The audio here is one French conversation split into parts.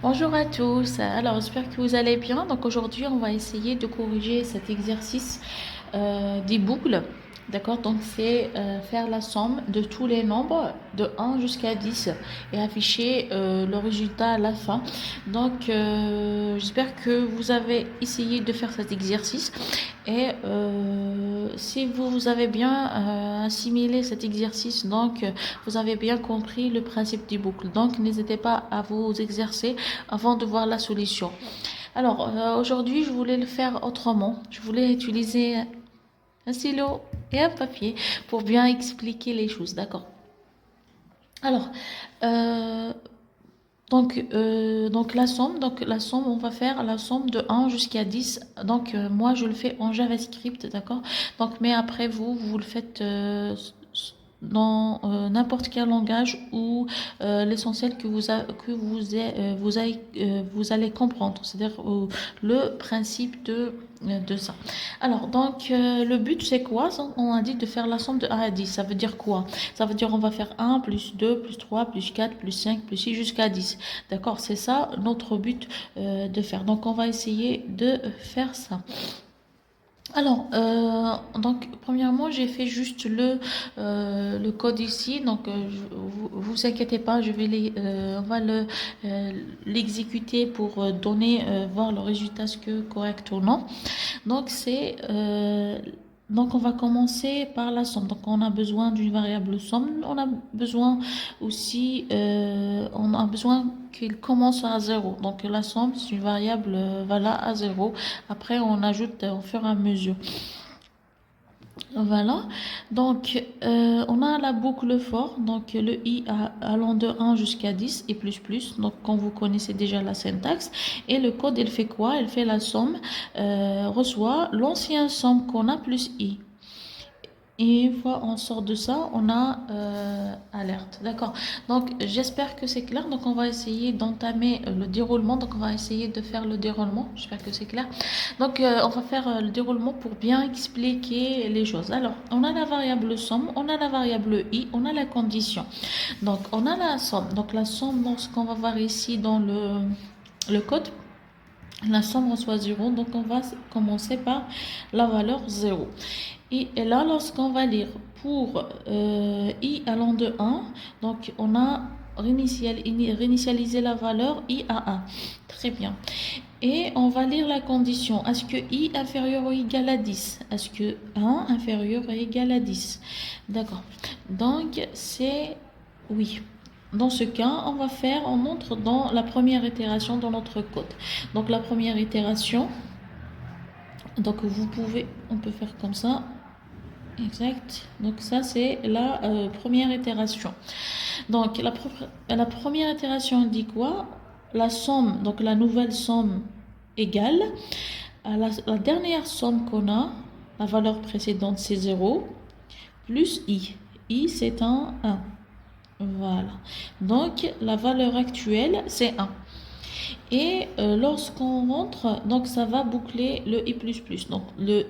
Bonjour à tous, alors j'espère que vous allez bien. Donc aujourd'hui on va essayer de corriger cet exercice des boucles. D'accord, donc c'est faire la somme de tous les nombres de 1 jusqu'à 10 et afficher le résultat à la fin. Donc j'espère que vous avez essayé de faire cet exercice et si vous avez bien assimilé cet exercice, donc vous avez bien compris le principe des boucles. Donc n'hésitez pas à vous exercer avant de voir la solution. Alors, aujourd'hui, je voulais le faire autrement. Je voulais utiliser un stylo et un papier pour bien expliquer les choses, d'accord? Alors, euh, donc la somme, on va faire la somme de 1 jusqu'à 10. Donc, moi, je le fais en JavaScript, d'accord? Donc, mais après, vous le faites dans n'importe quel langage ou l'essentiel vous allez comprendre, c'est-à-dire le principe de ça. Alors, donc, le but, c'est quoi? On a dit de faire la somme de 1 à 10. Ça veut dire quoi? Ça veut dire on va faire 1 plus 2 plus 3 plus 4 plus 5 plus 6 jusqu'à 10. D'accord? C'est ça notre but de faire. Donc, on va essayer de faire ça. Alors, donc premièrement, j'ai fait juste le code ici. Donc, vous inquiétez pas, on va l'exécuter pour donner, voir le résultat, ce que correct ou non. Donc, donc on va commencer par la somme. Donc, on a besoin d'une variable somme. On a besoin aussi, on a besoin qu'il commence à zéro. Donc, la somme, c'est une variable, voilà, à zéro. Après, on ajoute au fur et à mesure. Voilà, donc on a la boucle for, donc le i allant de 1 jusqu'à 10 et plus plus, donc quand vous connaissez déjà la syntaxe, et le code il fait quoi? Il fait la somme, reçoit l'ancienne somme qu'on a plus i. Et une fois on sort de ça, on a alerte. D'accord. Donc j'espère que c'est clair. Donc on va essayer d'entamer le déroulement. Donc on va essayer de faire le déroulement. J'espère que c'est clair. Donc on va faire le déroulement pour bien expliquer les choses. Alors on a la variable somme, on a la variable i, on a la condition. Donc on a la somme. Donc la somme, lorsqu'on va voir ici dans le code, la somme reçoit 0. Donc on va commencer par la valeur 0. Et là, lorsqu'on va lire pour i allant de 1, donc on a réinitialisé la valeur i à 1. Très bien. Et on va lire la condition. Est-ce que i inférieur ou égal à 10? Est-ce que 1 inférieur ou égal à 10? D'accord. Donc, c'est oui. Dans ce cas, on entre dans la première itération dans notre code. Donc, la première itération, donc on peut faire comme ça. Exact. Donc ça, c'est la première itération. Donc la première itération dit quoi? La somme, donc la nouvelle somme égale à la dernière somme qu'on a, la valeur précédente c'est 0, plus i. I c'est un 1. Voilà. Donc la valeur actuelle c'est 1. Et lorsqu'on rentre, donc ça va boucler le i++. Donc le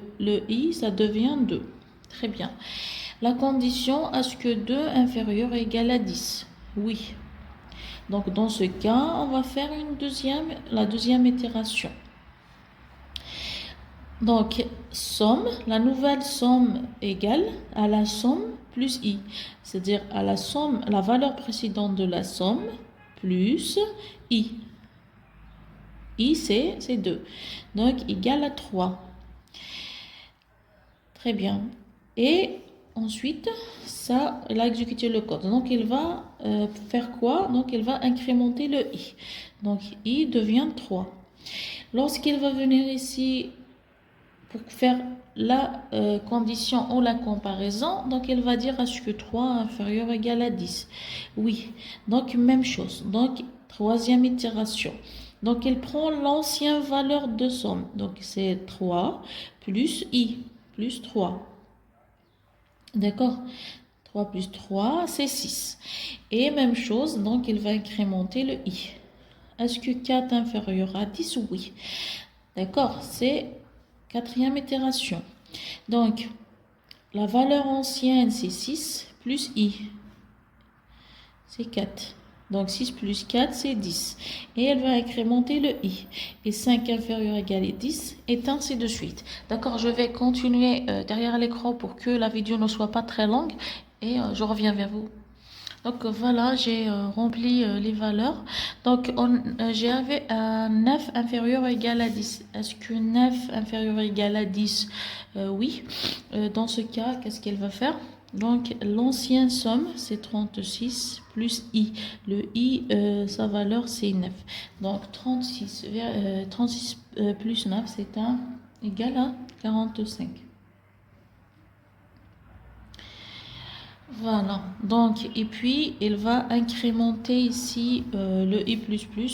i, ça devient 2. Très bien. La condition, est-ce que 2 inférieur ou égal à 10? Oui. Donc dans ce cas, on va faire la deuxième itération. Donc somme, la nouvelle somme égale à la somme plus i. C'est-à-dire à la somme, la valeur précédente de la somme plus i. I, c'est 2. Donc, égal à 3. Très bien. Et ensuite, ça, il a exécuté le code. Donc, il va faire quoi? Donc, il va incrémenter le i. Donc, i devient 3. Lorsqu'il va venir ici pour faire la condition ou la comparaison, donc il va dire est-ce que 3 inférieur ou égal à 10? Oui. Donc, même chose. Donc, troisième itération. Donc, il prend l'ancienne valeur de somme. Donc, c'est 3 plus i, plus 3. D'accord? 3 plus 3, c'est 6. Et même chose, donc, il va incrémenter le i. Est-ce que 4 inférieur à 10? Oui. D'accord? C'est quatrième itération. Donc, la valeur ancienne, c'est 6 plus i. C'est 4. Donc 6 plus 4, c'est 10. Et elle va incrémenter le i. Et 5 inférieur égal à 10, et ainsi de suite. D'accord, je vais continuer derrière l'écran pour que la vidéo ne soit pas très longue. Et je reviens vers vous. Donc voilà, j'ai rempli les valeurs. Donc j'avais 9 inférieur ou égal à 10. Est-ce que 9 inférieur ou égal à 10? Oui. Dans ce cas, qu'est-ce qu'elle va faire? Donc l'ancienne somme, c'est 36 plus i. Le i, sa valeur, c'est 9. Donc 36 plus 9, c'est égal à 45. Voilà, donc, et puis, il va incrémenter ici le i++,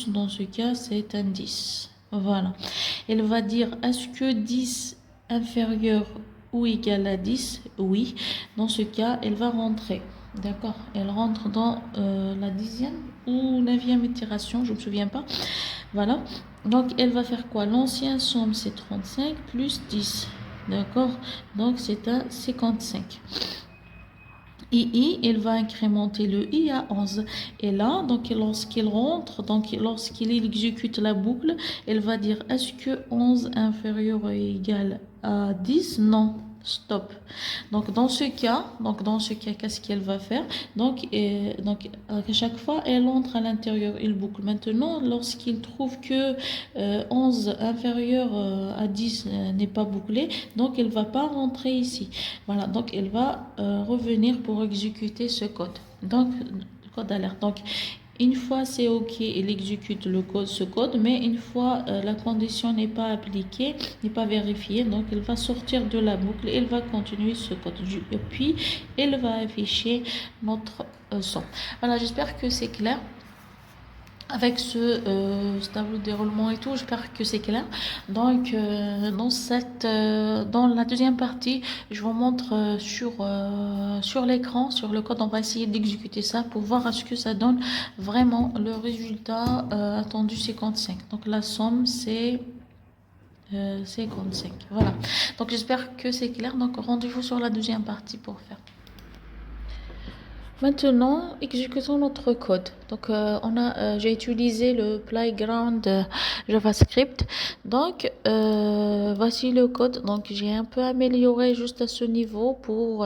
dans ce cas, c'est un 10. Voilà, elle va dire, est-ce que 10 inférieur ou égal à 10? Oui, dans ce cas, elle va rentrer. D'accord, elle rentre dans la 10e ou 9e itération, je ne me souviens pas. Voilà, donc elle va faire quoi? L'ancienne somme, c'est 35 plus 10. D'accord, donc c'est un 55. Il va incrémenter le i à 11. Et là, donc lorsqu'il rentre, donc lorsqu'il exécute la boucle, elle va dire est-ce que 11 inférieur ou égal à 10? Non. Stop. Donc dans ce cas, qu'est-ce qu'elle va faire? Donc à chaque fois, elle entre à l'intérieur, il boucle. Maintenant, lorsqu'il trouve que 11 inférieur à 10 n'est pas bouclé, donc elle va pas rentrer ici. Voilà, donc elle va revenir pour exécuter ce code. Donc code d'alerte. Donc une fois c'est OK, il exécute ce code, mais une fois la condition n'est pas appliquée, n'est pas vérifiée, donc il va sortir de la boucle et il va continuer ce code. Et puis, il va afficher notre son. Voilà, j'espère que c'est clair. Avec ce tableau de déroulement et tout, j'espère que c'est clair. Donc dans la deuxième partie, je vous montre sur l'écran, sur le code. On va essayer d'exécuter ça pour voir est-ce que ça donne vraiment le résultat attendu 55. Donc la somme c'est 55. Voilà, donc j'espère que c'est clair. Donc rendez-vous sur la deuxième partie pour faire. Maintenant, exécutons notre code. Donc, j'ai utilisé le Playground JavaScript. Donc, voici le code. Donc, j'ai un peu amélioré juste à ce niveau pour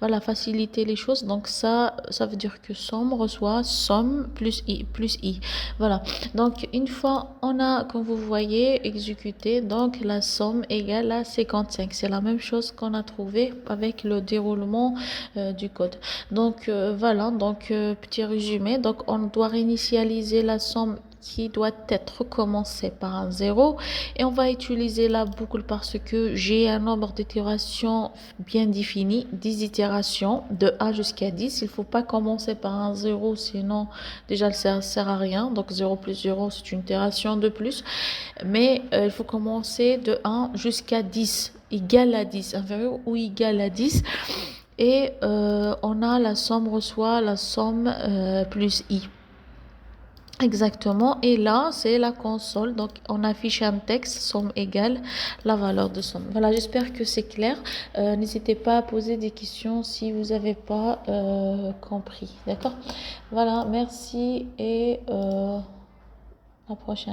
voilà, faciliter les choses. Donc, ça veut dire que somme reçoit somme plus i. Voilà. Donc, une fois on a, comme vous voyez, exécuté, donc la somme égale à 55. C'est la même chose qu'on a trouvé avec le déroulement du code. Donc, voilà, donc petit résumé. Donc on doit réinitialiser la somme qui doit être commencée par un 0 et on va utiliser la boucle parce que j'ai un nombre d'itérations bien défini, 10 itérations de A jusqu'à 10. Il ne faut pas commencer par un 0, sinon déjà ça ne sert à rien. Donc 0 plus 0, c'est une itération de plus, mais il faut commencer de 1 jusqu'à 10, égal à 10, inférieur ou égal à 10. Et on a la somme reçoit la somme plus i. Exactement. Et là, c'est la console. Donc, on affiche un texte, somme égale la valeur de somme. Voilà, j'espère que c'est clair. N'hésitez pas à poser des questions si vous n'avez pas compris. D'accord? Voilà, merci et à la prochaine.